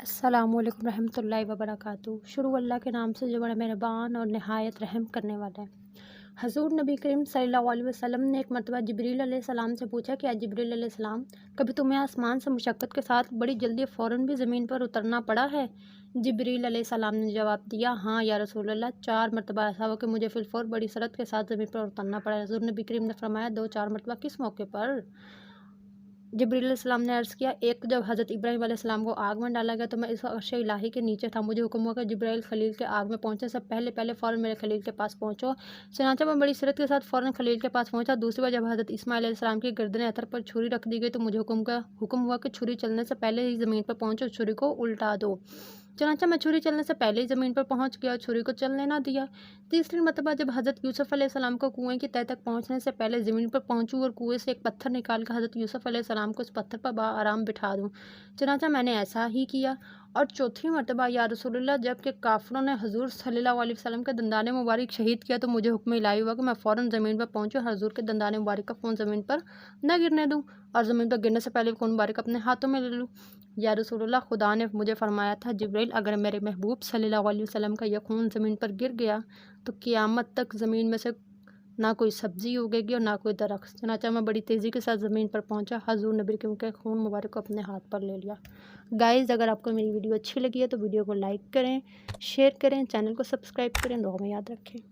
السلام علیکم رحمۃ اللہ وبرکاتہ۔ شروع اللہ کے نام سے جو بڑا مہربان اور نہایت رحم کرنے والا ہے۔ حضور نبی کریم صلی اللہ علیہ وسلم نے ایک مرتبہ جبریل علیہ السلام سے پوچھا کہ جبریل علیہ السلام، کبھی تمہیں آسمان سے مشقت کے ساتھ بڑی جلدی فوراً بھی زمین پر اترنا پڑا ہے؟ جبریل علیہ السلام نے جواب دیا، ہاں یا رسول اللہ، 4 مرتبہ ایسا ہو کہ مجھے فی الفور بڑی سرعت کے ساتھ زمین پر اترنا پڑا۔ حضور نبی کریم نے فرمایا، 2-4 مرتبہ کس موقع پر؟ جبریل علیہ السلام نے عرض کیا، ایک جب حضرت ابراہیم علیہ السلام کو آگ میں ڈالا گیا تو میں اس عرش الہی کے نیچے تھا، مجھے حکم ہوا کہ جبرائیل خلیل کے آگ میں پہنچنے سے پہلے فوراً میرے خلیل کے پاس پہنچو۔ چنانچہ میں بڑی سرعت کے ساتھ فوراً خلیل کے پاس پہنچا۔ دوسری بار جب حضرت اسماعیل علیہ السلام کی گردن اتھر پر چھری رکھ دی گئی تو مجھے حکم ہوا کہ چھری چلنے سے پہلے ہی زمین پر پہنچو، چھری کو الٹا دو۔ چنانچہ میں چھری چلنے سے پہلے ہی زمین پر پہنچ گیا اور چھری کو چلنے نہ دیا۔ تیسری مرتبہ جب حضرت یوسف علیہ السلام کو کنویں کی تہہ تک پہنچنے سے پہلے زمین پر پہنچوں اور کنویں سے ایک پتھر نکال کر حضرت یوسف علیہ السلام کو اس پتھر پر بآرام بٹھا دوں، چنانچہ میں نے ایسا ہی کیا۔ اور چوتھی مرتبہ یا رسول اللہ، جب کہ کافروں نے حضور صلی اللہ علیہ وسلم کے دندان مبارک شہید کیا تو مجھے حکم الہی ہوا کہ میں فوراً زمین پر پہنچوں اور حضور کے دندان مبارک کا خون زمین پر نہ گرنے دوں اور زمین پر گرنے سے پہلے خون مبارک اپنے ہاتھوں میں لے لوں۔ یا رسول اللہ، خدا نے مجھے فرمایا تھا، جبرائیل، اگر میرے محبوب صلی اللہ علیہ وسلم کا یہ خون زمین پر گر گیا تو قیامت تک زمین میں سے نہ کوئی سبزی اگے گی اور نہ کوئی درخت۔ چنانچہ میں بڑی تیزی کے ساتھ زمین پر پہنچا، حضور نبی کے خون مبارک کو اپنے ہاتھ پر لے لیا۔ گائز، اگر آپ کو میری ویڈیو اچھی لگی ہے تو ویڈیو کو لائک کریں، شیئر کریں، چینل کو سبسکرائب کریں، دعا میں یاد رکھیں۔